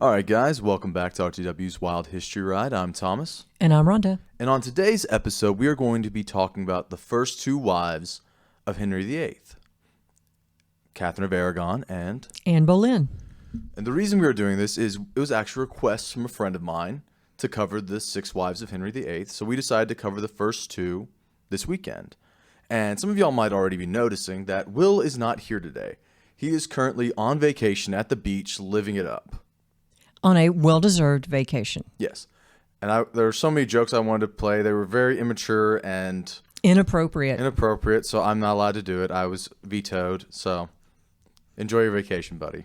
All right, guys, welcome back to RTW's Wild History Ride. I'm Thomas. And I'm Rhonda. And on today's episode, we are going to be talking about the first two wives of Henry VIII, Katherine of Aragon and Anne Boleyn. And the reason we are doing this is it was actually a request from a friend of mine to cover the six wives of Henry VIII. So we decided to cover the first two this weekend. And some of y'all might already be noticing that Will is not here today. He is currently on vacation at the beach, living it up. On a well-deserved vacation. Yes. And there were so many jokes I wanted to play. They were very immature and Inappropriate, so I'm not allowed to do it. I was vetoed. So enjoy your vacation, buddy.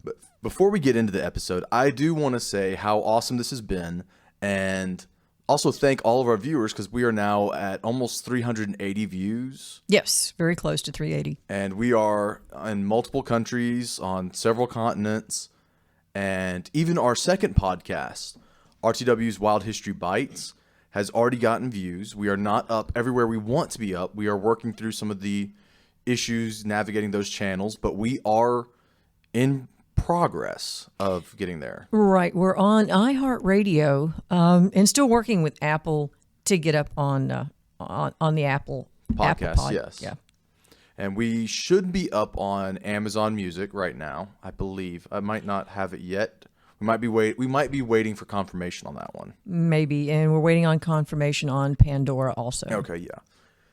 But before we get into the episode, I do want to say how awesome this has been and also thank all of our viewers because we are now at almost 380 views. Yes, very close to 380. And we are in multiple countries, on several continents. And even our second podcast, RTW's Wild History Bites, has already gotten views. We are not up everywhere we want to be up. We are working through some of the issues navigating those channels, but we are in progress of getting there. Right. We're on iHeartRadio and still working with Apple to get up on the Apple Podcast, yes. Yeah. And we should be up on Amazon Music right now, I believe. I might not have it yet. We might be waiting for confirmation on that one. Maybe, and we're waiting on confirmation on Pandora also. Okay, yeah.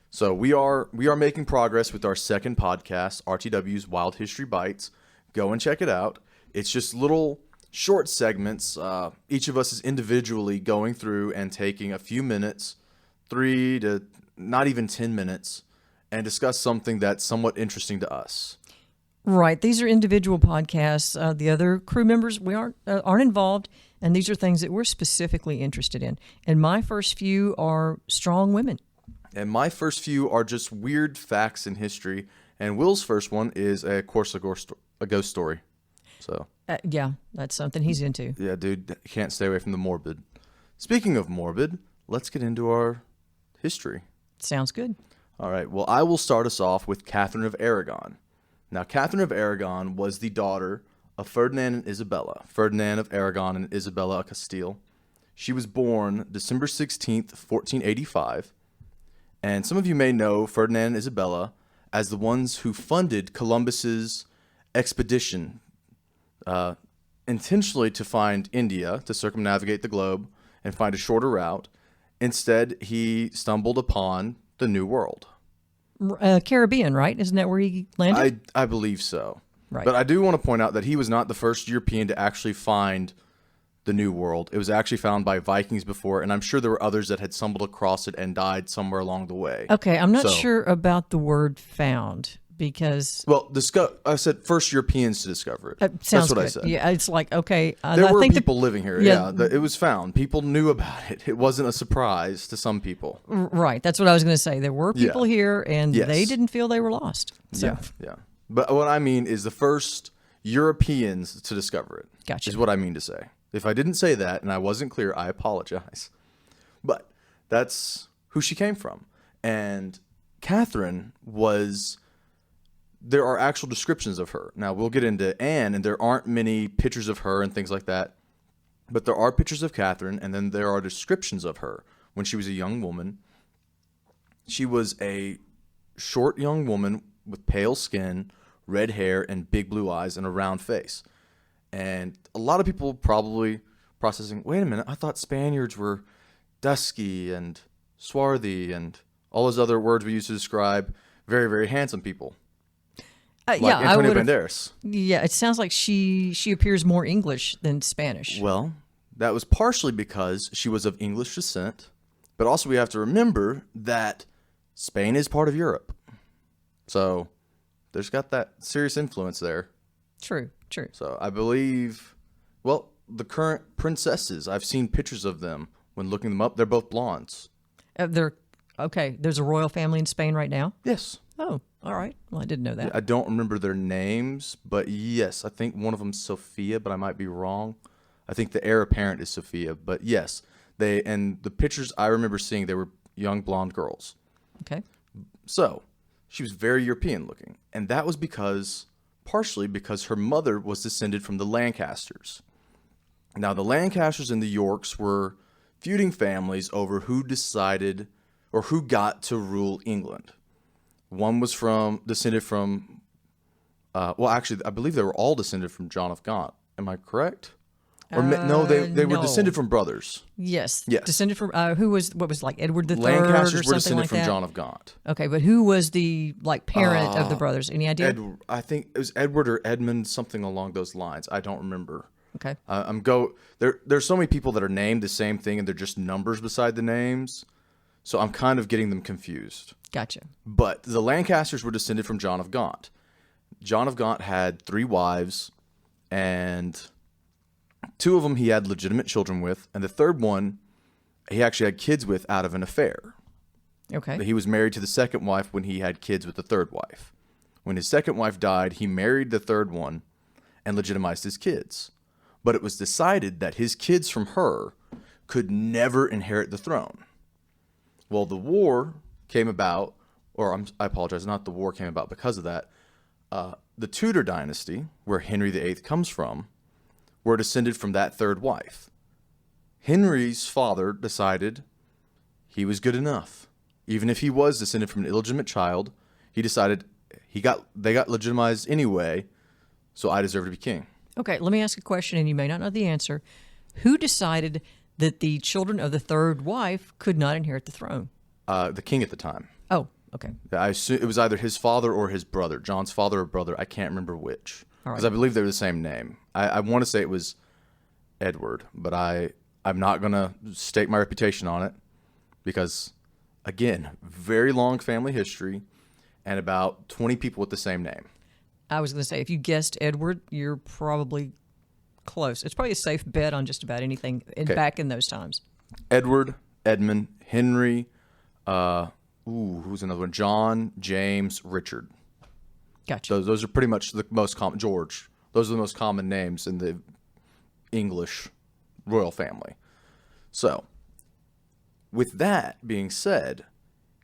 So we are making progress with our second podcast, RTW's Wild History Bites. Go and check it out. It's just little short segments. Each of us is individually going through and taking a few minutes, 3 to not even 10 minutes, and discuss something that's somewhat interesting to us. Right. These are individual podcasts. The other crew members aren't involved, and these are things that we're specifically interested in. And my first few are strong women. And my first few are just weird facts in history. And Will's first one is, of course, a ghost story. So yeah, that's something he's into. Yeah, dude, can't stay away from the morbid. Speaking of morbid, let's get into our history. Sounds good. All right, well, I will start us off with Katherine of Aragon. Now, Katherine of Aragon was the daughter of Ferdinand and Isabella, Ferdinand of Aragon and Isabella of Castile. She was born December 16th, 1485. And some of you may know Ferdinand and Isabella as the ones who funded Columbus's expedition, intentionally to find India, to circumnavigate the globe and find a shorter route. Instead, he stumbled upon the New World. Caribbean, right? Isn't that where he landed? I believe so. Right. But I do want to point out that he was not the first European to actually find the New World. It was actually found by Vikings before, and I'm sure there were others that had stumbled across it and died somewhere along the way. Okay, I'm not sure about the word found because... Well, I said first Europeans to discover it. Sounds That's what good. I said. Yeah, it's like, okay. There were people living here. Yeah, it was found. People knew about it. It wasn't a surprise to some people. Right, that's what I was going to say. There were people here, and they didn't feel they were lost. So. Yeah. But what I mean is the first Europeans to discover it. Gotcha. Is what I mean to say. If I didn't say that and I wasn't clear, I apologize. But that's who she came from. And Katherine was... There are actual descriptions of her. Now, we'll get into Anne, and there aren't many pictures of her and things like that. But there are pictures of Katherine, and then there are descriptions of her when she was a young woman. She was a short young woman with pale skin, red hair, and big blue eyes, and a round face. And a lot of people probably processing, wait a minute, I thought Spaniards were dusky and swarthy and all those other words we use to describe very, very handsome people. Like Antonio Banderas. Yeah, it sounds like she appears more English than Spanish. Well, that was partially because she was of English descent, but also we have to remember that Spain is part of Europe. So there's got that serious influence there. True. So I believe, well, the current princesses, I've seen pictures of them when looking them up. They're both blondes. Okay. There's a royal family in Spain right now? Yes. Oh, all right. Well, I didn't know that. I don't remember their names, but yes, I think one of them's Sophia, but I might be wrong. I think the heir apparent is Sophia, but yes, and the pictures I remember seeing, they were young blonde girls. Okay. So she was very European looking, and that was because partially because her mother was descended from the Lancasters. Now, the Lancasters and the Yorks were feuding families over who decided or who got to rule England. One was descended from, well, actually, I believe they were all descended from John of Gaunt. Am I correct? Or no, they were no. descended from brothers. Yes. Yes. Descended from what was like Edward III Lancasters or were something descended like from that? John of Gaunt. Okay, but who was the parent of the brothers? Any idea? I think it was Edward or Edmund, something along those lines. I don't remember. Okay. There's so many people that are named the same thing and they're just numbers beside the names. So I'm kind of getting them confused. Gotcha. But the Lancasters were descended from John of Gaunt. John of Gaunt had 3 wives, and 2 of them he had legitimate children with, and the third one he actually had kids with out of an affair. Okay. He was married to the second wife when he had kids with the third wife. When his second wife died, he married the third one and legitimized his kids. But it was decided that his kids from her could never inherit the throne. Well, the war came about, I apologize, not the war came about because of that. The Tudor dynasty, where Henry VIII comes from, were descended from that third wife. Henry's father decided he was good enough. Even if he was descended from an illegitimate child, he decided they got legitimized anyway, so I deserve to be king. Okay, let me ask a question, and you may not know the answer. Who decided that the children of the third wife could not inherit the throne? The king at the time. Oh, okay. I assume it was either his father or his brother, John's father or brother. I can't remember which, because I believe they were the same name. I want to say it was Edward, but I'm not going to stake my reputation on it because, again, very long family history and about 20 people with the same name. I was going to say, if you guessed Edward, you're probably close. It's probably a safe bet on just about anything back in those times. Edward, Edmund, Henry, who's another one? John, James, Richard. Gotcha. Those are pretty much the most common. George. Those are the most common names in the English royal family. So, with that being said,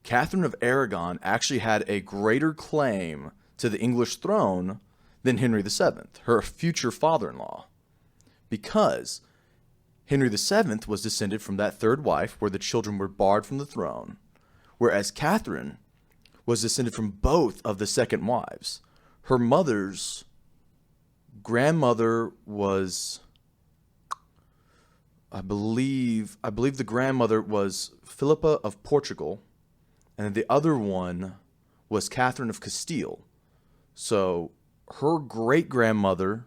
Katherine of Aragon actually had a greater claim to the English throne than Henry VII, her future father-in-law, because Henry VII was descended from that third wife where the children were barred from the throne, whereas Katherine was descended from both of the second wives. Her mother's grandmother was, I believe the grandmother was Philippa of Portugal, and the other one was Catherine of Castile. So her great-grandmother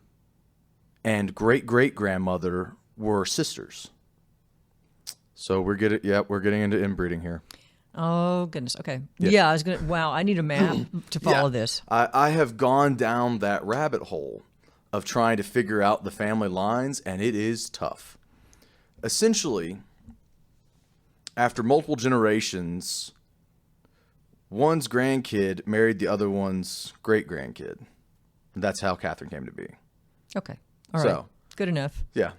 and great-great-grandmother were sisters. So we're getting into inbreeding here. Oh, goodness. Okay. Yeah, I was going to, wow, I need a map to follow this. I have gone down that rabbit hole of trying to figure out the family lines, and it is tough. Essentially, after multiple generations, one's grandkid married the other one's great-grandkid. That's how Katherine came to be. Okay. All right. Good enough. Yeah,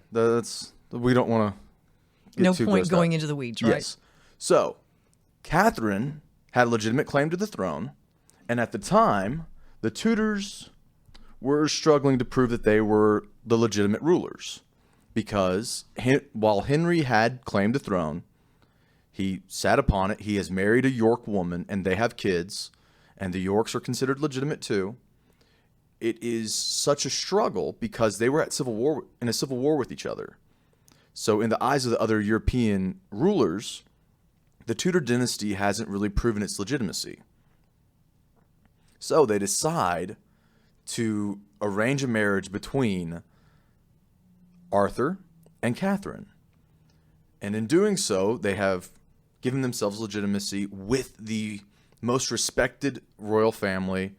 we don't want to get no too point grossed going out. into the weeds, right? Yes. So, Katherine had a legitimate claim to the throne, and at the time, the Tudors were struggling to prove that they were the legitimate rulers, because while Henry had claimed the throne, he sat upon it. He has married a York woman, and they have kids, and the Yorks are considered legitimate too. It is such a struggle because they were in a civil war with each other. So in the eyes of the other European rulers, the Tudor dynasty hasn't really proven its legitimacy. So they decide to arrange a marriage between Arthur and Katherine. And in doing so, they have given themselves legitimacy with the most respected royal family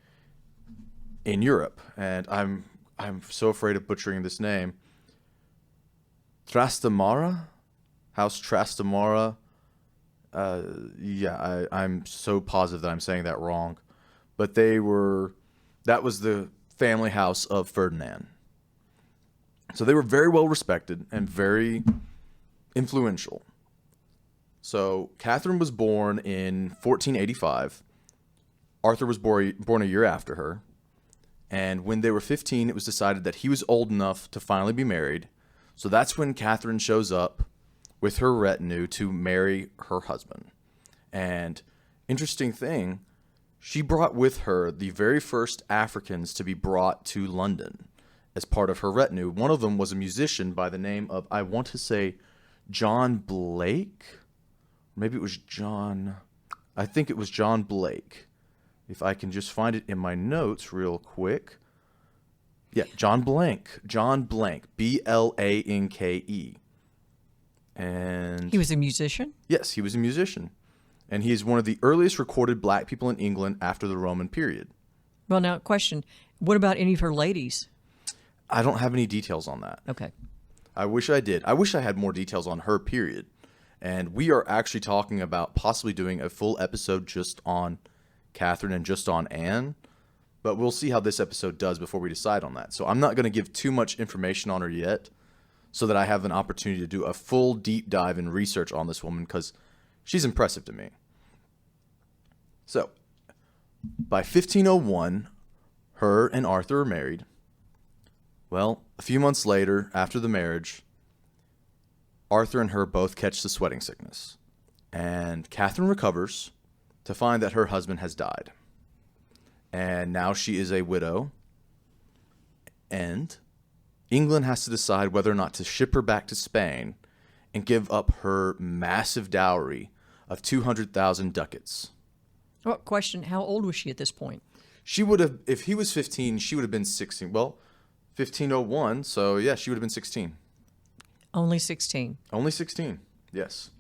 in Europe. And I'm so afraid of butchering this name. Trastamara? House Trastamara? I'm so positive that I'm saying that wrong. But that was the family house of Ferdinand. So they were very well respected and very influential. So Katherine was born in 1485. Arthur was born a year after her. And when they were 15, it was decided that he was old enough to finally be married. So that's when Katherine shows up with her retinue to marry her husband. And interesting thing, she brought with her the very first Africans to be brought to London as part of her retinue. One of them was a musician by the name of, I want to say, John Blake. Maybe it was John. I think it was John Blake. If I can just find it in my notes real quick. Yeah, John Blanke. John Blanke. Blanke. And He was a musician? yes, he was a musician. And he is one of the earliest recorded black people in England after the Roman period. Well, now, question. What about any of her ladies? I don't have any details on that. Okay. I wish I did. I wish I had more details on her period. And we are actually talking about possibly doing a full episode just on Katherine and just on Anne. But we'll see how this episode does before we decide on that. So I'm not going to give too much information on her yet so that I have an opportunity to do a full deep dive and research on this woman because she's impressive to me. So, by 1501, her and Arthur are married. Well, a few months later, after the marriage, Arthur and her both catch the sweating sickness. And Katherine recovers to find that her husband has died. And now she is a widow. And England has to decide whether or not to ship her back to Spain and give up her massive dowry of 200,000 ducats. Well, question. How old was she at this point? She would have, if he was 15, she would have been 16. Well, 1501, so yeah, she would have been 16. Only 16. Only 16, yes.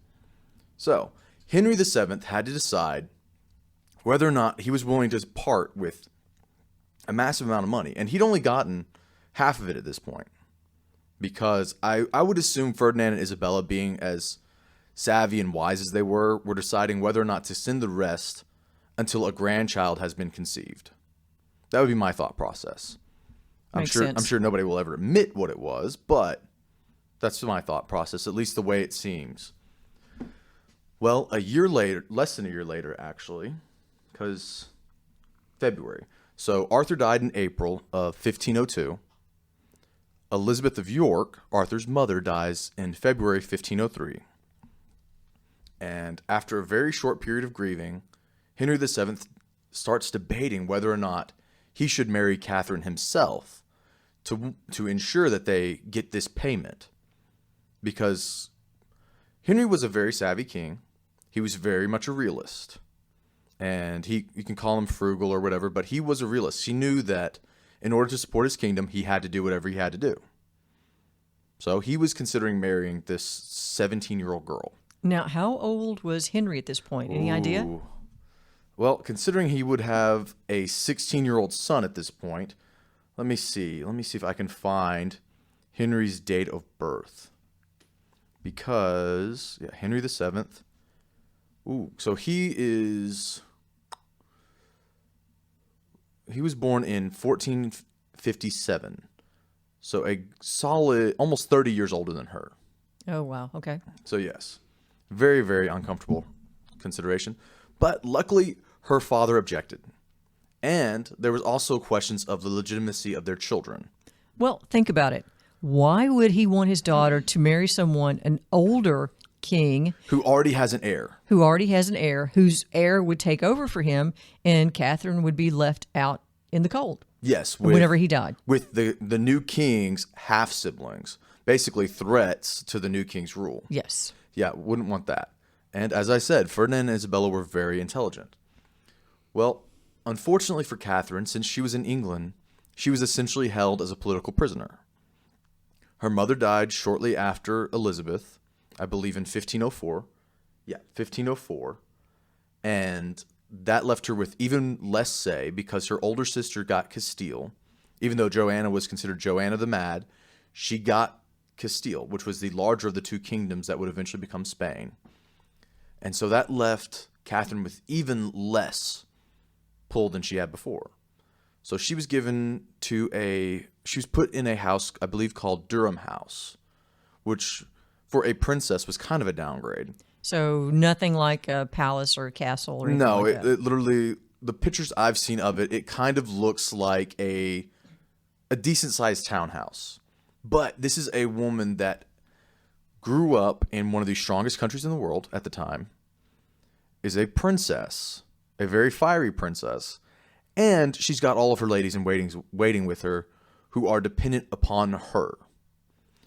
So, Henry VII had to decide whether or not he was willing to part with a massive amount of money. And he'd only gotten half of it at this point. Because I would assume Ferdinand and Isabella, being as savvy and wise as they were deciding whether or not to send the rest until a grandchild has been conceived. That would be my thought process. Makes sense. I'm sure nobody will ever admit what it was, but that's my thought process, at least the way it seems. Well, a year later, less than a year later, actually, because February. So Arthur died in April of 1502. Elizabeth of York, Arthur's mother, dies in February 1503. And after a very short period of grieving, Henry VII starts debating whether or not he should marry Katherine himself to ensure that they get this payment. Because Henry was a very savvy king. He was very much a realist. And you can call him frugal or whatever, but he was a realist. He knew that in order to support his kingdom, he had to do whatever he had to do. So he was considering marrying this 17-year-old girl. Now, how old was Henry at this point? Any idea? Ooh. Well, considering he would have a 16-year-old son at this point, let me see. Let me see if I can find Henry's date of birth. Because, yeah, Henry VII. Ooh, so he was born in 1457. So a solid, almost 30 years older than her. Oh, wow. Okay. So yes, very, very uncomfortable consideration. But luckily, her father objected. And there was also questions of the legitimacy of their children. Well, think about it. Why would he want his daughter to marry someone, an older king, Who already has an heir. who already has an heir, whose heir would take over for him, and Katherine would be left out in the cold? Yes. Whenever he died. With the new king's half-siblings. Basically threats to the new king's rule. Yes. Yeah, wouldn't want that. And as I said, Ferdinand and Isabella were very intelligent. Well, unfortunately for Katherine, since she was in England, she was essentially held as a political prisoner. Her mother died shortly after Elizabeth, I believe in 1504. Yeah, 1504. And that left her with even less say because her older sister got Castile. Even though Joanna was considered Joanna the Mad, she got Castile, which was the larger of the two kingdoms that would eventually become Spain. And so that left Katherine with even less pull than she had before. So she was she was put in a house, I believe, called Durham House, which for a princess was kind of a downgrade. So nothing like a palace or a castle or anything No, like that. it literally the pictures I've seen of it, it kind of looks like a decent sized townhouse. But this is a woman that grew up in one of the strongest countries in the world at the time, is a princess, a very fiery princess, and she's got all of her ladies in waiting with her who are dependent upon her.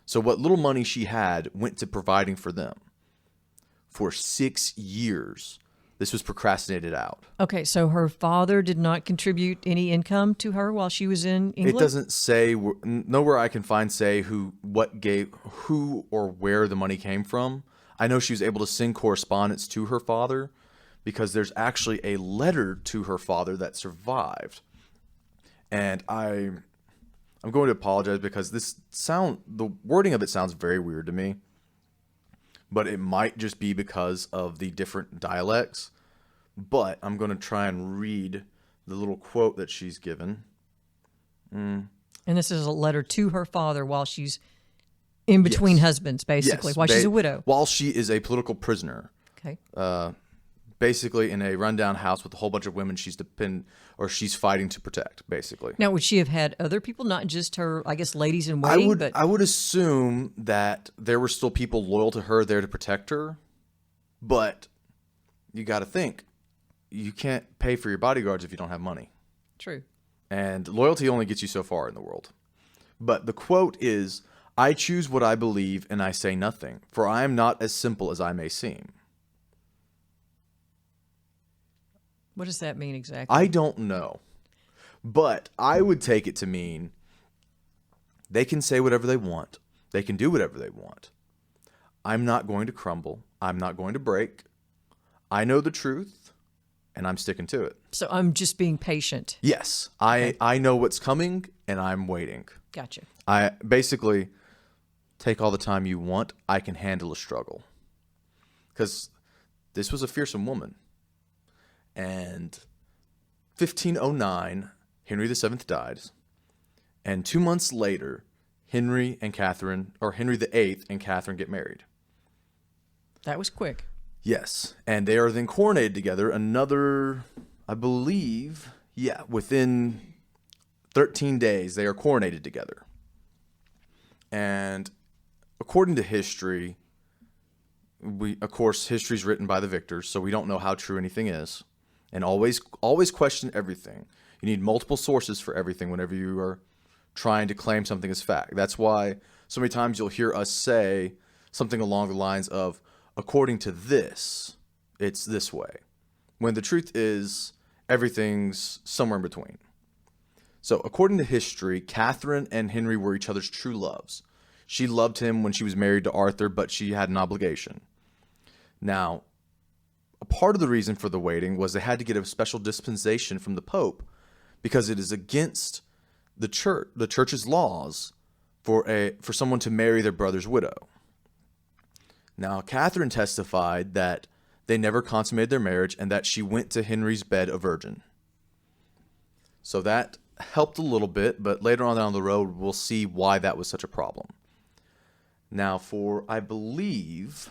So what little money she had went to providing for them. For 6 years, this was procrastinated out. Okay, so her father did not contribute any income to her while she was in England? It doesn't say, nowhere I can find say who or where the money came from. I know she was able to send correspondence to her father because there's actually a letter to her father that survived. And I'm going to apologize because the wording of it sounds very weird to me. But it might just be because of the different dialects. But I'm going to try and read the little quote that she's given. And this is a letter to her father while she's in between husbands, basically, Yes, while she's a widow. While she is a political prisoner. Okay. Basically in a rundown house with a whole bunch of women she's fighting to protect, basically. Now, would she have had other people, not just her, I guess, ladies in waiting? I would assume that there were still people loyal to her there to protect her, but you got to think, you can't pay for your bodyguards if you don't have money. True. And loyalty only gets you so far in the world. But the quote is, "I choose what I believe and I say nothing, for I am not as simple as I may seem." What does that mean exactly? I don't know. But I would take it to mean they can say whatever they want. They can do whatever they want. I'm not going to crumble. I'm not going to break. I know the truth, and I'm sticking to it. So I'm just being patient. Yes. Okay. I know what's coming, and I'm waiting. Gotcha. I basically take all the time you want. I can handle a struggle. Because this was a fearsome woman. And 1509, Henry VII died. And 2 months later, Henry VIII and Katherine get married. That was quick. Yes. And they are then coronated together another, I believe, within 13 days, they are coronated together. And according to history, of course, history is written by the victors, so we don't know how true anything is. And always question everything. You need multiple sources for everything whenever you are trying to claim something as fact. That's why so many times you'll hear us say something along the lines of, according to this, it's this way. When the truth is, everything's somewhere in between. So according to history, Katherine and Henry were each other's true loves. She loved him when she was married to Arthur, but she had an obligation. Now, a part of the reason for the waiting was they had to get a special dispensation from the Pope because it is against the church's laws for someone to marry their brother's widow. Now, Katherine testified that they never consummated their marriage and that she went to Henry's bed a virgin. So that helped a little bit, but later on down the road, we'll see why that was such a problem. Now, I believe,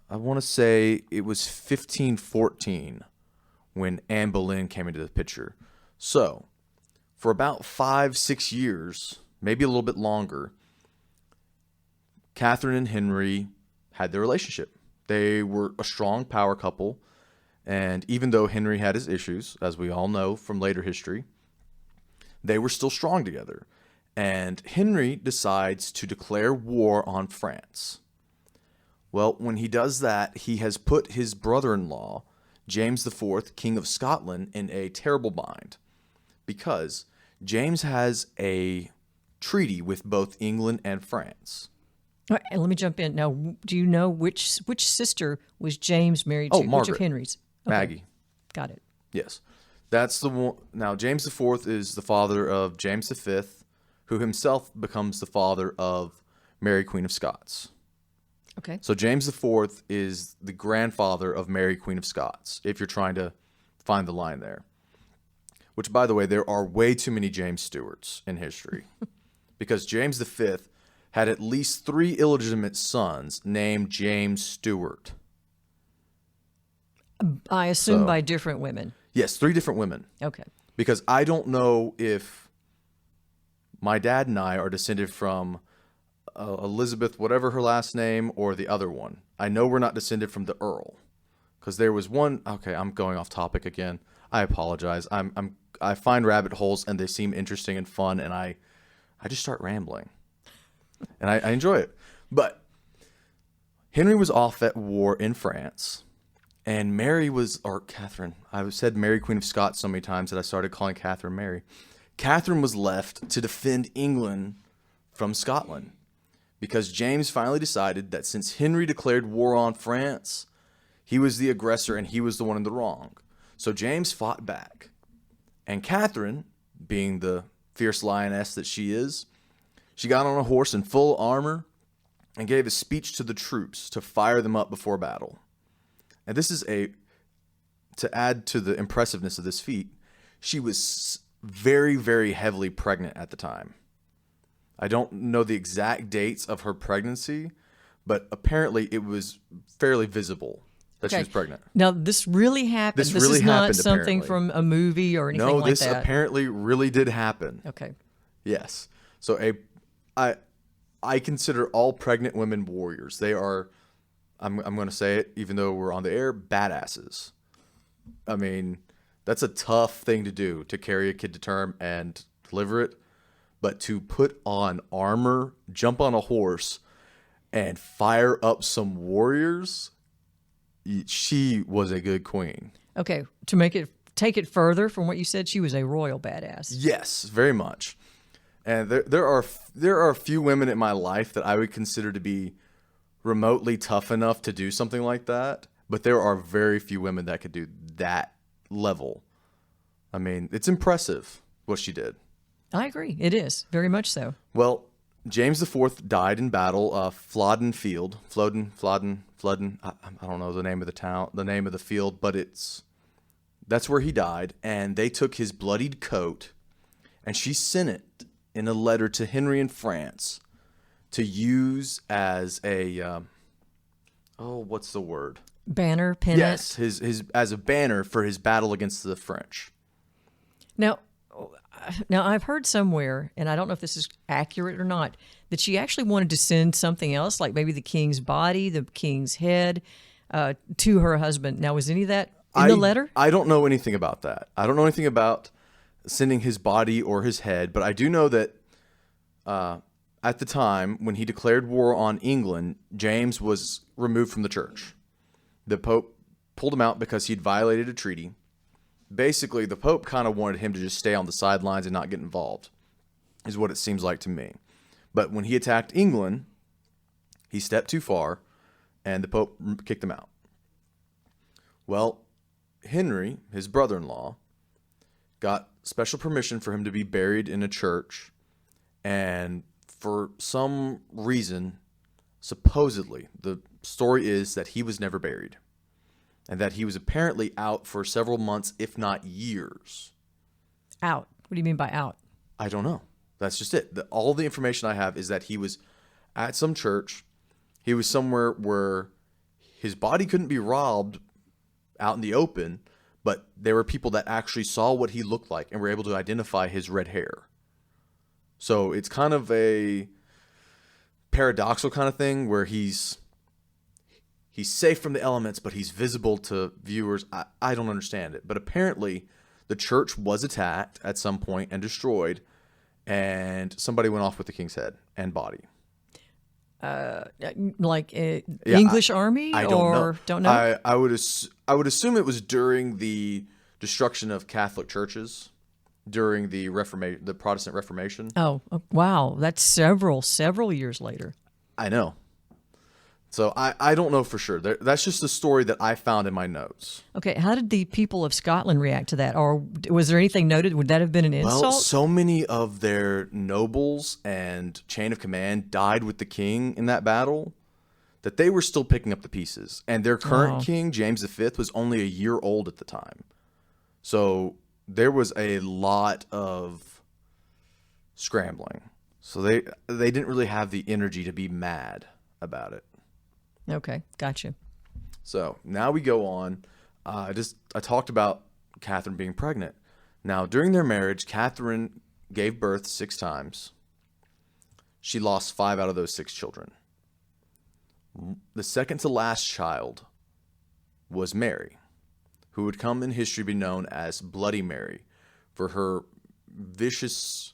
I want to say it was 1514 when Anne Boleyn came into the picture. So, for about 5-6 years, maybe a little bit longer, Katherine and Henry had their relationship. They were a strong power couple, and even though Henry had his issues, as we all know from later history, they were still strong together. And Henry decides to declare war on France. Well, when he does that, he has put his brother-in-law, James IV, King of Scotland, in a terrible bind because James has a treaty with both England and France. All right, and let me jump in. Now, do you know which sister was James married to? Margaret. Which of Henry's? Okay. Maggie. Got it. Yes. That's the one. Now, James IV is the father of James V, who himself becomes the father of Mary, Queen of Scots. Okay. So James IV is the grandfather of Mary, Queen of Scots, if you're trying to find the line there. Which, by the way, there are way too many James Stewarts in history. Because James V had at least 3 illegitimate sons named James Stewart. I assume by different women. Yes, 3 different women. Okay. Because I don't know if my dad and I are descended from Elizabeth, whatever her last name, or the other one. I know we're not descended from the Earl, because there was one. Okay, I'm going off topic again. I apologize. I find rabbit holes and they seem interesting and fun, and I just start rambling, and I enjoy it. But Henry was off at war in France, and Mary was, or Catherine. I've said Mary, Queen of Scots so many times that I started calling Catherine Mary. Catherine was left to defend England from Scotland, because James finally decided that since Henry declared war on France, he was the aggressor and he was the one in the wrong. So James fought back. And Catherine, being the fierce lioness that she is, she got on a horse in full armor and gave a speech to the troops to fire them up before battle. And this is to add to the impressiveness of this feat, she was very, very heavily pregnant at the time. I don't know the exact dates of her pregnancy, but apparently it was fairly visible that she was pregnant. Now, this really happened. This really is not happened, something apparently. from a movie or anything No, like this that. apparently really did happen. Okay. Yes. So I consider all pregnant women warriors. They are, I'm going to say it, even though we're on the air, badasses. I mean, that's a tough thing to do, to carry a kid to term and deliver it. But to put on armor, jump on a horse, and fire up some warriors, she was a good queen. Okay. To take it further from what you said, she was a royal badass. Yes, very much. And there are a few women in my life that I would consider to be remotely tough enough to do something like that. But there are very few women that could do that level. I mean, it's impressive what she did. I agree. It is. Very much so. Well, James IV died in battle, Flodden Field. Flodden. I don't know the name of the town, the name of the field, but that's where he died. And they took his bloodied coat, and she sent it in a letter to Henry in France to use as a, what's the word? Banner, pennant. Yes, his as a banner for his battle against the French. Now, I've heard somewhere, and I don't know if this is accurate or not, that she actually wanted to send something else, like maybe the king's body, the king's head, to her husband. Now, was any of that in the letter? I don't know anything about that. I don't know anything about sending his body or his head, but I do know that at the time when he declared war on England, James was removed from the church. The Pope pulled him out because he'd violated a treaty. Basically, the Pope kind of wanted him to just stay on the sidelines and not get involved, is what it seems like to me. But when he attacked England, he stepped too far, and the Pope kicked him out. Well, Henry, his brother-in-law, got special permission for him to be buried in a church, and for some reason, supposedly, the story is that he was never buried. And that he was apparently out for several months, if not years. Out. What do you mean by out? I don't know. That's just it. All the information I have is that he was at some church. He was somewhere where his body couldn't be robbed out in the open, but there were people that actually saw what he looked like and were able to identify his red hair. So it's kind of a paradoxical kind of thing where he's safe from the elements, but he's visible to viewers. I don't understand it. But apparently, the church was attacked at some point and destroyed, and somebody went off with the king's head and body. English army? I don't know? I would assume it was during the destruction of Catholic churches during the the Protestant Reformation. Oh, wow. That's several years later. I know. So I don't know for sure. That's just the story that I found in my notes. Okay, how did the people of Scotland react to that? Or was there anything noted? Would that have been an insult? Well, so many of their nobles and chain of command died with the king in that battle that they were still picking up the pieces. And their current king, James V, was only a year old at the time. So there was a lot of scrambling. So they didn't really have the energy to be mad about it. Okay, gotcha. So now we go on. I talked about Katherine being pregnant. Now, during their marriage, Katherine gave birth 6 times. She lost 5 out of those 6 children. The second to last child was Mary, who would come in history be known as Bloody Mary for her vicious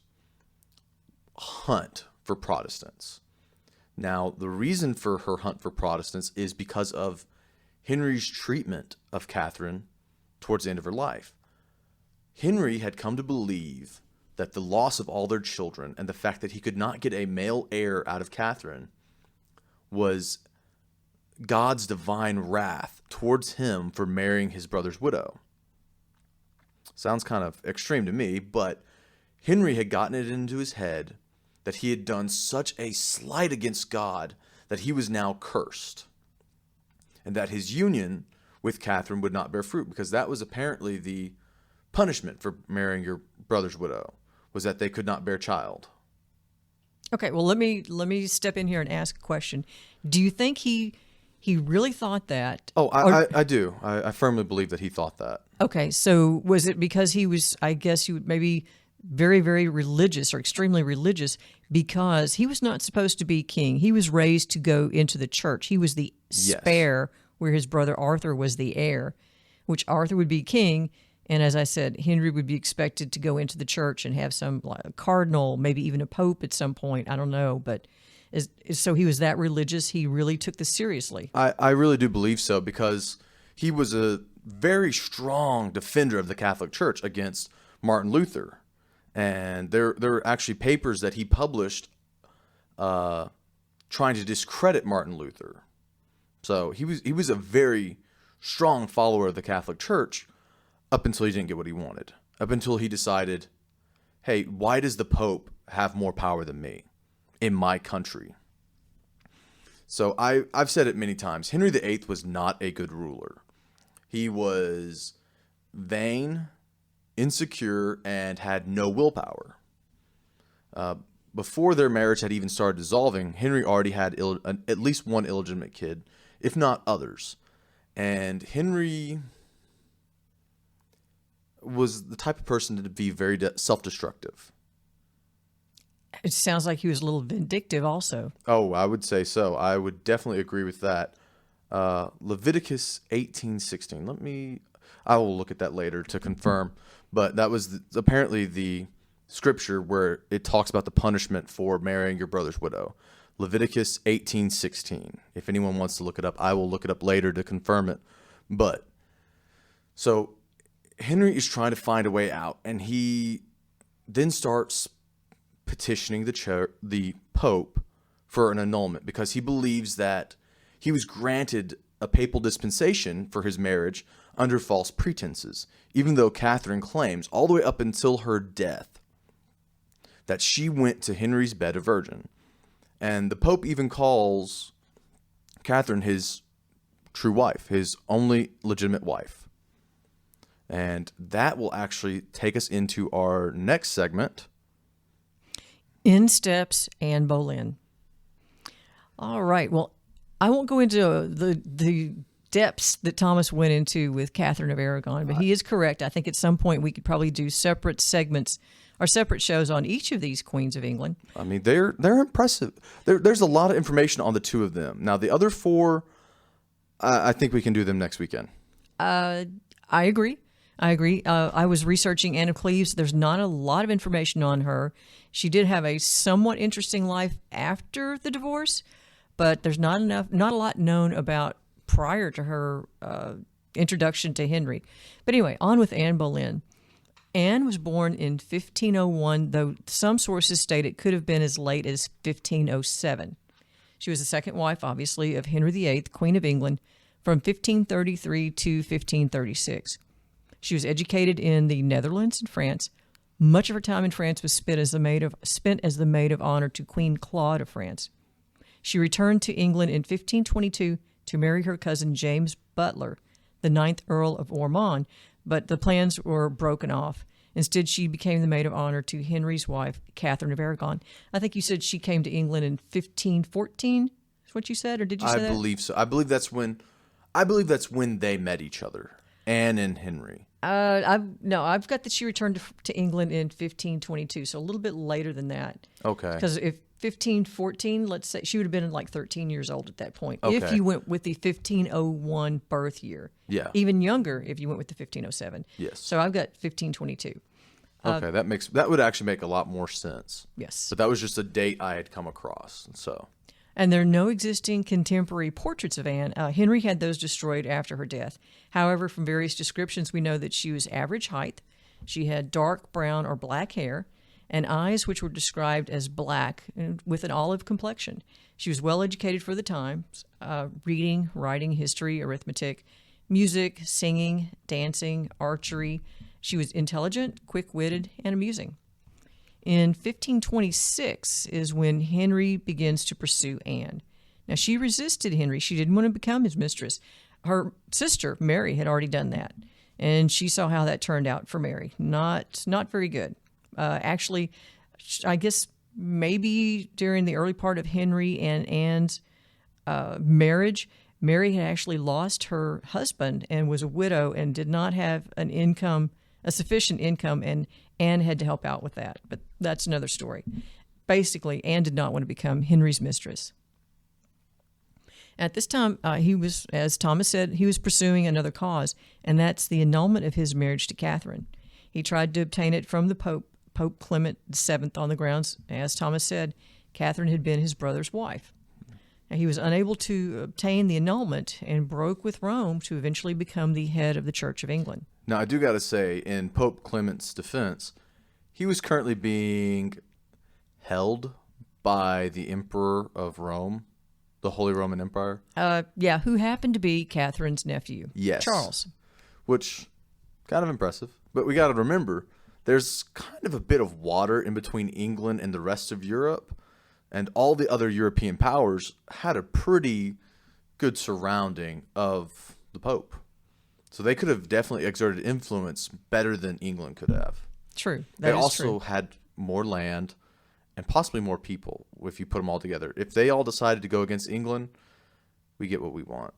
hunt for Protestants. Now, the reason for her hunt for Protestants is because of Henry's treatment of Katherine towards the end of her life. Henry had come to believe that the loss of all their children and the fact that he could not get a male heir out of Katherine was God's divine wrath towards him for marrying his brother's widow. Sounds kind of extreme to me, but Henry had gotten it into his head that he had done such a slight against God that he was now cursed, and that his union with Katherine would not bear fruit, because that was apparently the punishment for marrying your brother's widow, was that they could not bear child. Okay, well, let me step in here and ask a question. Do you think he really thought that? Oh, I do. I firmly believe that he thought that. Okay, so was it because he was, I guess you would maybe very, very religious or extremely religious, because he was not supposed to be king. He was raised to go into the church. He was the spare, where his brother Arthur was the heir, which Arthur would be king. And as I said, Henry would be expected to go into the church and have some like a cardinal, maybe even a pope at some point. I don't know. But so he was that religious. He really took this seriously. I really do believe so, because he was a very strong defender of the Catholic Church against Martin Luther. And there are actually papers that he published trying to discredit Martin Luther. So he was a very strong follower of the Catholic Church up until he didn't get what he wanted. Up until he decided, hey, why does the Pope have more power than me in my country? So I've said it many times. Henry VIII was not a good ruler. He was vain, insecure, and had no willpower. Before their marriage had even started dissolving, Henry already had at least one illegitimate kid, if not others. And Henry was the type of person to be very self-destructive. It sounds like he was a little vindictive also. Oh, I would say so. I would definitely agree with that. Leviticus 18:16. I will look at that later to confirm. But that was apparently the scripture where it talks about the punishment for marrying your brother's widow. Leviticus 18:16. If anyone wants to look it up, I will look it up later to confirm it. But so Henry is trying to find a way out, and he then starts petitioning the Pope for an annulment, because he believes that he was granted a papal dispensation for his marriage under false pretenses, even though Katherine claims all the way up until her death that she went to Henry's bed a virgin. And the Pope even calls Katherine his true wife, his only legitimate wife. And that will actually take us into our next segment. In steps Anne Boleyn. All right. Well, I won't go into the depths that Thomas went into with Katherine of Aragon, but he is correct. I think at some point we could probably do separate segments or separate shows on each of these queens of England. I mean, they're impressive. There's a lot of information on the 2 of them. Now, the other 4, I think we can do them next weekend. I agree. I was researching Anne of Cleves. There's not a lot of information on her. She did have a somewhat interesting life after the divorce, but there's not a lot known about prior to her introduction to Henry. But anyway, on with Anne Boleyn. Anne was born in 1501, though some sources state it could have been as late as 1507. She was the second wife, obviously, of Henry VIII, Queen of England, from 1533 to 1536. She was educated in the Netherlands and France. Much of her time in France was spent as the maid of honor to Queen Claude of France. She returned to England in 1522 to marry her cousin James Butler, the 9th Earl of Ormond, but the plans were broken off. Instead, she became the maid of honor to Henry's wife, Katherine of Aragon. I think you said she came to England in 1514. Is what you said, or did you say that? I believe so. I believe that's when they met each other, Anne and Henry. I've got that she returned to England in 1522, so a little bit later than that. Okay. Because if 1514, let's say, she would have been like 13 years old at that point. If Okay. you went with the 1501 birth year. Yeah. Even younger if you went with the 1507. Yes. So I've got 1522. Okay, that would actually make a lot more sense. Yes. But that was just a date I had come across, so. And there are no existing contemporary portraits of Anne. Henry had those destroyed after her death. However, from various descriptions, we know that she was average height. She had dark brown or black hair and eyes which were described as black and with an olive complexion. She was well educated for the times, reading, writing, history, arithmetic, music, singing, dancing, archery. She was intelligent, quick-witted, and amusing. In 1526 is when Henry begins to pursue Anne. Now, she resisted Henry. She didn't want to become his mistress. Her sister, Mary, had already done that, and she saw how that turned out for Mary. Not very good. Actually, I guess maybe during the early part of Henry and Anne's marriage, Mary had actually lost her husband and was a widow and did not have a sufficient income, and Anne had to help out with that. But that's another story. Basically, Anne did not want to become Henry's mistress. At this time, he was, as Thomas said, he was pursuing another cause, and that's the annulment of his marriage to Katherine. He tried to obtain it from the Pope Clement VII, on the grounds, as Thomas said, Katherine had been his brother's wife. Now, he was unable to obtain the annulment and broke with Rome to eventually become the head of the Church of England. Now, I do got to say, in Pope Clement's defense, he was currently being held by the Emperor of Rome, the Holy Roman Empire. Who happened to be Catherine's nephew, Yes. Charles. Which, kind of impressive. But we got to remember, there's kind of a bit of water in between England and the rest of Europe, and all the other European powers had a pretty good surrounding of the Pope. So they could have definitely exerted influence better than England could have. True. They That is also true. had more land and possibly more people if you put them all together. If they all decided to go against England, we get what we want.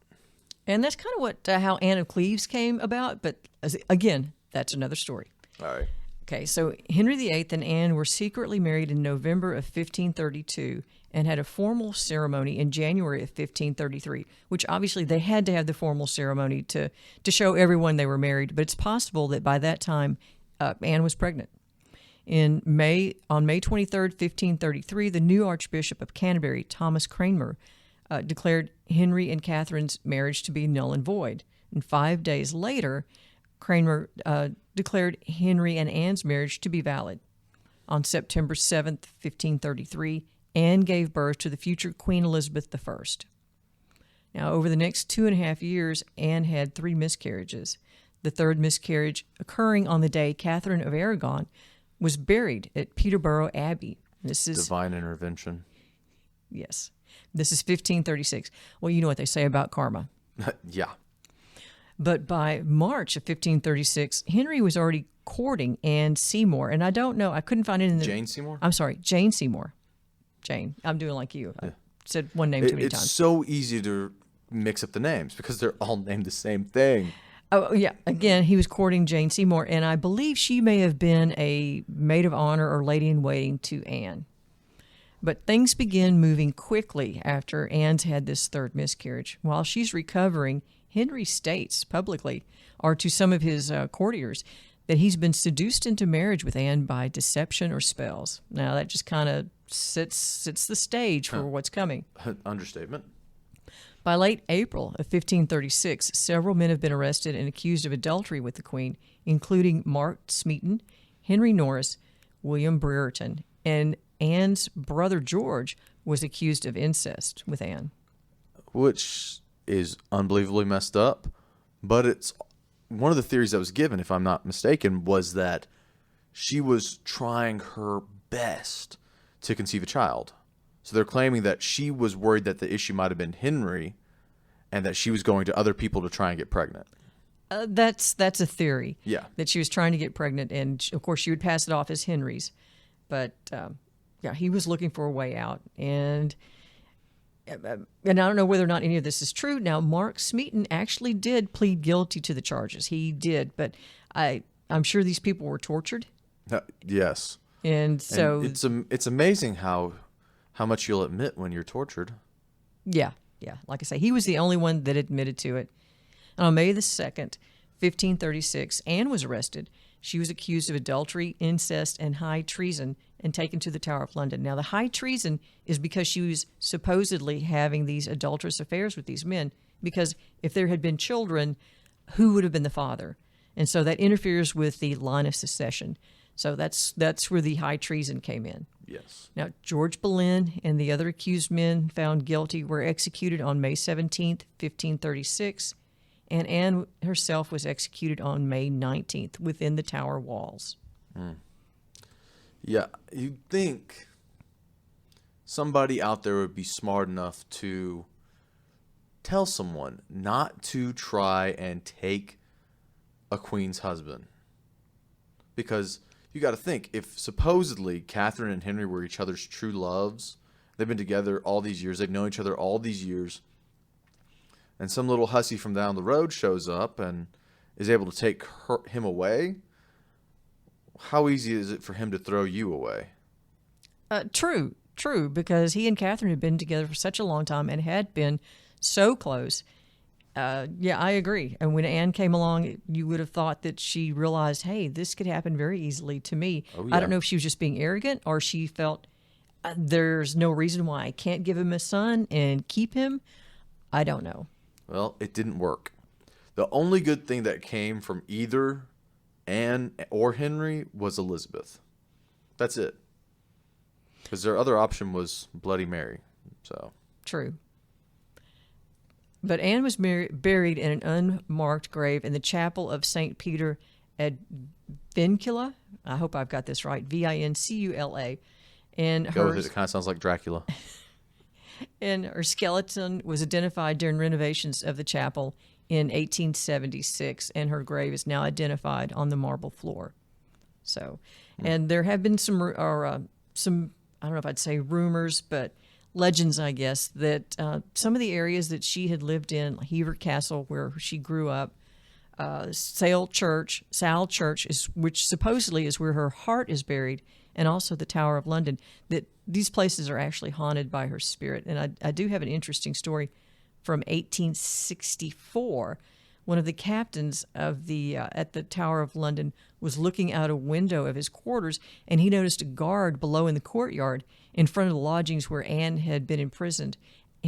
And that's kind of what how Anne of Cleves came about. But again, that's another story. All right. Okay, so Henry VIII and Anne were secretly married in November of 1532 and had a formal ceremony in January of 1533, which obviously they had to have the formal ceremony to show everyone they were married. But it's possible that by that time, Anne was pregnant. On May 23rd, 1533, the new Archbishop of Canterbury, Thomas Cranmer, declared Henry and Catherine's marriage to be null and void. And 5 days later, Cranmer declared Henry and Anne's marriage to be valid. On September 7th, 1533, Anne gave birth to the future Queen Elizabeth I. Now, over the next 2.5 years, Anne had 3 miscarriages. The third miscarriage occurring on the day Catherine of Aragon was buried at Peterborough Abbey. This is Divine intervention. Yes. This is 1536. Well, you know what they say about karma. Yeah. But by March of 1536, Henry was already courting Anne Seymour. And I don't know, I couldn't find it in the... Jane Seymour? I'm sorry, Jane Seymour. Jane. I'm doing like you. I said one name too many It's times. so easy to mix up the names because they're all named the same thing. Oh, yeah. Again, he was courting Jane Seymour, and I believe she may have been a maid of honor or lady-in-waiting to Anne. But things begin moving quickly after Anne's had this third miscarriage. While she's recovering, Henry states publicly, or to some of his courtiers, that he's been seduced into marriage with Anne by deception or spells. Now, that just kind of sets the stage for what's coming. Understatement. By late April of 1536, several men have been arrested and accused of adultery with the Queen, including Mark Smeaton, Henry Norris, William Brereton, and Anne's brother George was accused of incest with Anne. Which is unbelievably messed up, but it's one of the theories that was given, if I'm not mistaken, was that she was trying her best to conceive a child. So they're claiming that she was worried that the issue might have been Henry and that she was going to other people to try and get pregnant. That's a theory. Yeah. That she was trying to get pregnant, and of course she would pass it off as Henry's. But he was looking for a way out. And and I don't know whether or not any of this is true. Now, Mark Smeaton actually did plead guilty to the charges. He did, but I'm sure these people were tortured. Yes. And so it's amazing how much you'll admit when you're tortured. Yeah. Like I say, he was the only one that admitted to it. And on May the 2nd, 1536, Anne was arrested. She was accused of adultery, incest, and high treason and taken to the Tower of London. Now, the high treason is because she was supposedly having these adulterous affairs with these men, because if there had been children, who would have been the father? And so that interferes with the line of succession. So that's where the high treason came in. Yes. Now, George Boleyn and the other accused men found guilty were executed on May 17th, 1536, and Anne herself was executed on May 19th within the Tower walls. Yeah, you'd think somebody out there would be smart enough to tell someone not to try and take a queen's husband. Because you got to think, if supposedly Katherine and Henry were each other's true loves, they've been together all these years, they've known each other all these years, and some little hussy from down the road shows up and is able to take him away, how easy is it for him to throw you away? True, because he and Katherine had been together for such a long time and had been so close. Yeah, I agree. And when Anne came along, you would have thought that she realized, hey, this could happen very easily to me. Oh, yeah. I don't know if she was just being arrogant or she felt there's no reason why I can't give him a son and keep him. I don't know. Well, it didn't work. The only good thing that came from either Anne or Henry was Elizabeth. That's it. Because their other option was Bloody Mary. So True. But Anne was buried in an unmarked grave in the chapel of St. Peter at Vincula. I hope I've got this right. Vincula. And go with it. It kind of sounds like Dracula. And her skeleton was identified during renovations of the chapel in 1876, and her grave is now identified on the marble floor. So, and there have been some, I don't know if I'd say rumors, but legends, I guess, that some of the areas that she had lived in, like Hever Castle, where she grew up, Sale Church, which supposedly is where her heart is buried, and also the Tower of London, that these places are actually haunted by her spirit. And I do have an interesting story from 1864. One of the captains of the at the Tower of London was looking out a window of his quarters, and he noticed a guard below in the courtyard in front of the lodgings where Anne had been imprisoned.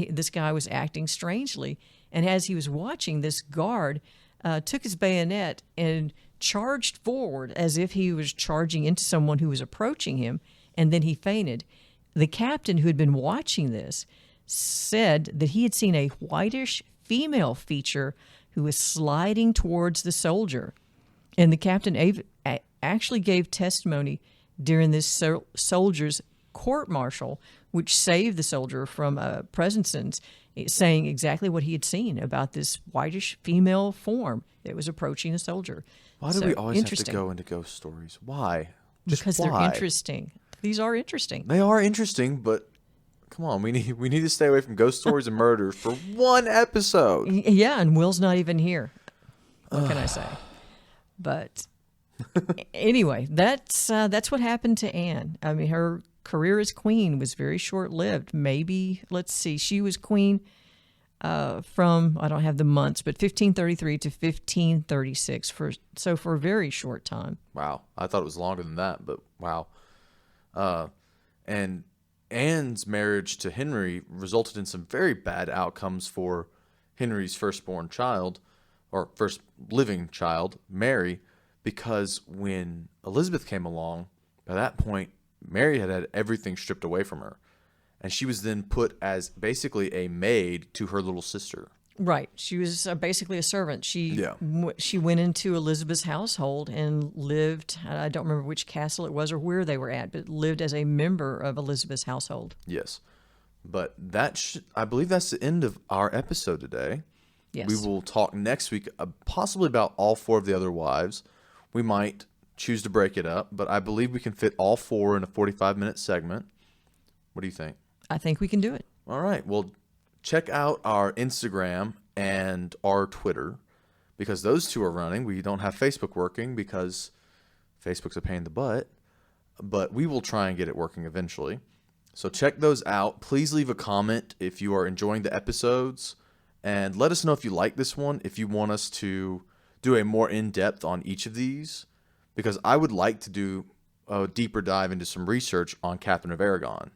This guy was acting strangely, and as he was watching, this guard took his bayonet and charged forward as if he was charging into someone who was approaching him, and then he fainted. The captain who had been watching this said that he had seen a whitish female feature who was sliding towards the soldier. And the captain actually gave testimony during this soldier's court-martial, which saved the soldier from a prison sentence, saying exactly what he had seen about this whitish female form that was approaching the soldier. Why do we always have to go into ghost stories? Why? Because they're interesting. These are interesting. They are interesting, but come on, we need to stay away from ghost stories and murders for one episode. Yeah, and Will's not even here. What can I say? But anyway, that's what happened to Anne. I mean, her career as queen was very short-lived. Maybe, let's see, she was queen from, I don't have the months, but 1533 to 1536, for a very short time. Wow. I thought it was longer than that, but wow. And Anne's marriage to Henry resulted in some very bad outcomes for Henry's firstborn child, or first living child, Mary, because when Elizabeth came along, by that point, Mary had everything stripped away from her. And she was then put as basically a maid to her little sister. Right. She was basically a servant. She went into Elizabeth's household and lived, I don't remember which castle it was or where they were at, but lived as a member of Elizabeth's household. Yes. But I believe that's the end of our episode today. Yes. We will talk next week possibly about all four of the other wives. We might choose to break it up, but I believe we can fit all four in a 45-minute segment. What do you think? I think we can do it. All right. Well, check out our Instagram and our Twitter, because those two are running. We don't have Facebook working because Facebook's a pain in the butt, but we will try and get it working eventually. So check those out. Please leave a comment if you are enjoying the episodes, and let us know if you like this one, if you want us to do a more in-depth on each of these, because I would like to do a deeper dive into some research on Katherine of Aragon.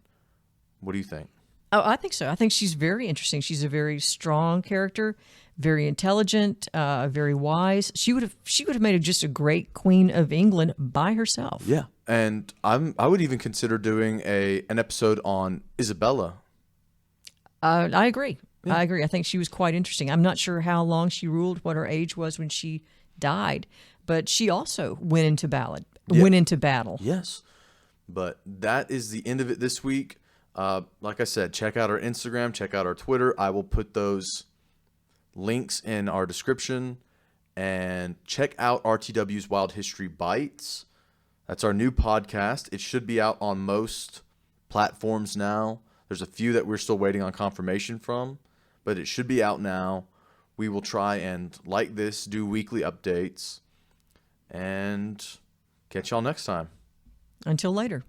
What do you think? Oh, I think so. I think she's very interesting. She's a very strong character, very intelligent, very wise. She would have made just a great Queen of England by herself. Yeah, and I would even consider doing an episode on Isabella. I agree. Yeah. I agree. I think she was quite interesting. I'm not sure how long she ruled, what her age was when she died, but she also went into battle. Yes, but that is the end of it this week. Like I said, check out our Instagram, check out our Twitter. I will put those links in our description, and check out RTW's Wild History Bites. That's our new podcast. It should be out on most platforms now. There's a few that we're still waiting on confirmation from, but it should be out now. We will try and, like this, do weekly updates, and catch y'all next time. Until later.